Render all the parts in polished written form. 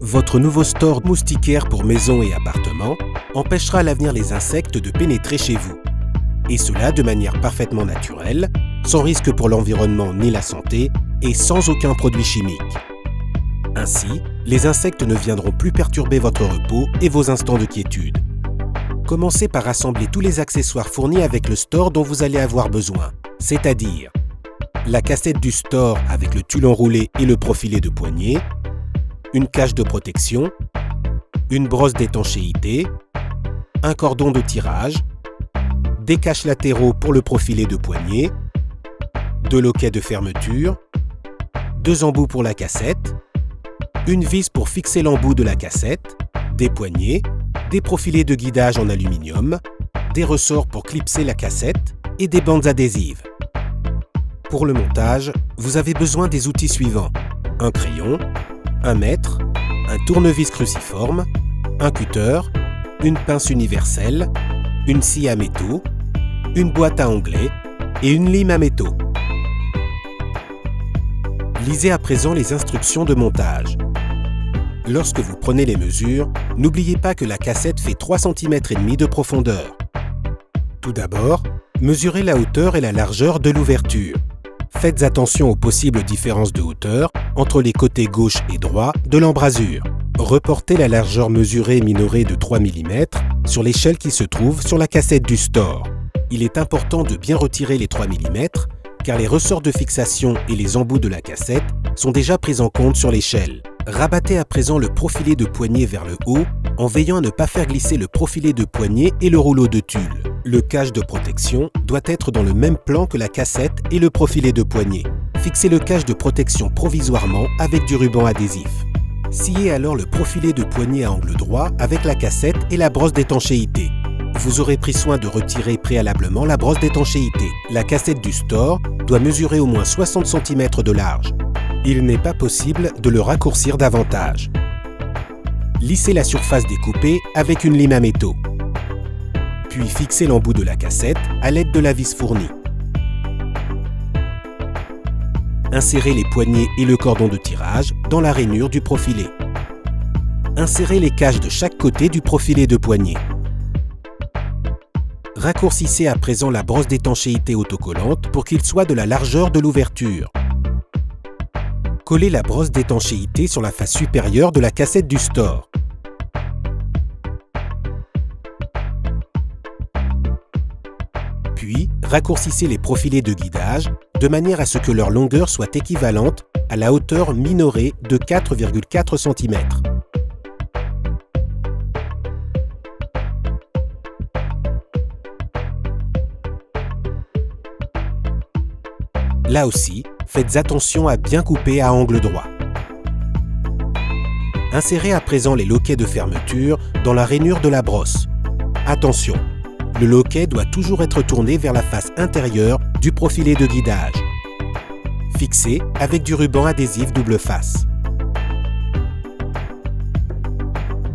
Votre nouveau store moustiquaire pour maison et appartement empêchera à l'avenir les insectes de pénétrer chez vous. Et cela de manière parfaitement naturelle, sans risque pour l'environnement ni la santé et sans aucun produit chimique. Ainsi, les insectes ne viendront plus perturber votre repos et vos instants de quiétude. Commencez par assembler tous les accessoires fournis avec le store dont vous allez avoir besoin, c'est-à-dire la cassette du store avec le tulle enroulé et le profilet de poignée, une cage de protection, une brosse d'étanchéité, un cordon de tirage, des caches latéraux pour le profilet de poignée, 2 loquets de fermeture, 2 embouts pour la cassette, une vis pour fixer l'embout de la cassette, des poignées, des profilés de guidage en aluminium, des ressorts pour clipser la cassette et des bandes adhésives. Pour le montage, vous avez besoin des outils suivants: un crayon, un mètre, un tournevis cruciforme, un cutter, une pince universelle, une scie à métaux, une boîte à onglets et une lime à métaux. Lisez à présent les instructions de montage. Lorsque vous prenez les mesures, n'oubliez pas que la cassette fait 3,5 cm de profondeur. Tout d'abord, mesurez la hauteur et la largeur de l'ouverture. Faites attention aux possibles différences de hauteur entre les côtés gauche et droit de l'embrasure. Reportez la largeur mesurée minorée de 3 mm sur l'échelle qui se trouve sur la cassette du store. Il est important de bien retirer les 3 mm car les ressorts de fixation et les embouts de la cassette sont déjà pris en compte sur l'échelle. Rabattez à présent le profilet de poignée vers le haut en veillant à ne pas faire glisser le profilet de poignée et le rouleau de tulle. Le cache de protection doit être dans le même plan que la cassette et le profilet de poignée. Fixez le cache de protection provisoirement avec du ruban adhésif. Sciez alors le profilet de poignée à angle droit avec la cassette et la brosse d'étanchéité. Vous aurez pris soin de retirer préalablement la brosse d'étanchéité. La cassette du store doit mesurer au moins 60 cm de large. Il n'est pas possible de le raccourcir davantage. Lissez la surface découpée avec une lime à métaux. Puis fixez l'embout de la cassette à l'aide de la vis fournie. Insérez les poignées et le cordon de tirage dans la rainure du profilet. Insérez les caches de chaque côté du profilet de poignée. Raccourcissez à présent la brosse d'étanchéité autocollante pour qu'il soit de la largeur de l'ouverture. Collez la brosse d'étanchéité sur la face supérieure de la cassette du store. Puis, raccourcissez les profilés de guidage de manière à ce que leur longueur soit équivalente à la hauteur minorée de 4,4 cm. Là aussi, faites attention à bien couper à angle droit. Insérez à présent les loquets de fermeture dans la rainure de la brosse. Attention, le loquet doit toujours être tourné vers la face intérieure du profilet de guidage. Fixez avec du ruban adhésif double face.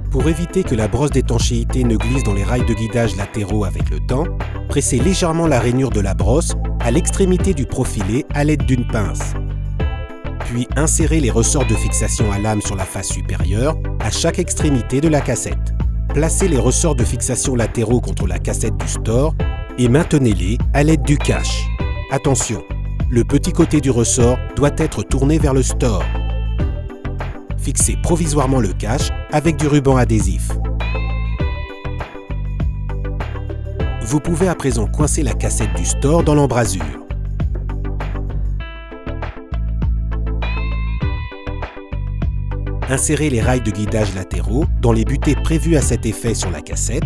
Pour éviter que la brosse d'étanchéité ne glisse dans les rails de guidage latéraux avec le temps, pressez légèrement la rainure de la brosse à l'extrémité du profilet à l'aide d'une pince. Puis insérez les ressorts de fixation à lame sur la face supérieure à chaque extrémité de la cassette. Placez les ressorts de fixation latéraux contre la cassette du store et maintenez-les à l'aide du cache. Attention, le petit côté du ressort doit être tourné vers le store. Fixez provisoirement le cache avec du ruban adhésif. Vous pouvez à présent coincer la cassette du store dans l'embrasure. Insérez les rails de guidage latéraux dans les butées prévues à cet effet sur la cassette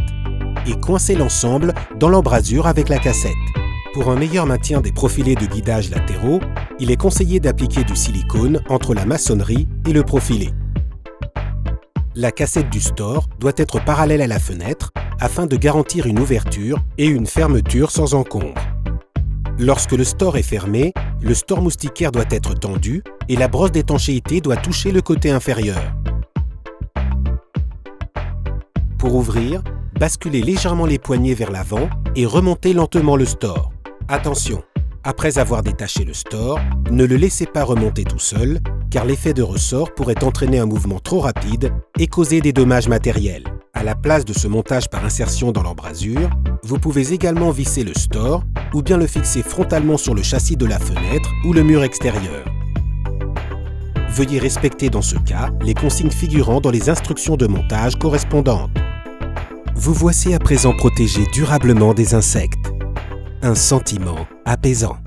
et coincez l'ensemble dans l'embrasure avec la cassette. Pour un meilleur maintien des profilés de guidage latéraux, il est conseillé d'appliquer du silicone entre la maçonnerie et le profilet. La cassette du store doit être parallèle à la fenêtre afin de garantir une ouverture et une fermeture sans encombre. Lorsque le store est fermé, le store moustiquaire doit être tendu et la brosse d'étanchéité doit toucher le côté inférieur. Pour ouvrir, basculez légèrement les poignées vers l'avant et remontez lentement le store. Attention, Après avoir détaché le store, ne le laissez pas remonter tout seul, car l'effet de ressort pourrait entraîner un mouvement trop rapide et causer des dommages matériels. À la place de ce montage par insertion dans l'embrasure, vous pouvez également visser le store ou bien le fixer frontalement sur le châssis de la fenêtre ou le mur extérieur. Veuillez respecter dans ce cas les consignes figurant dans les instructions de montage correspondantes. Vous voici à présent protégé durablement des insectes. Un sentiment apaisant.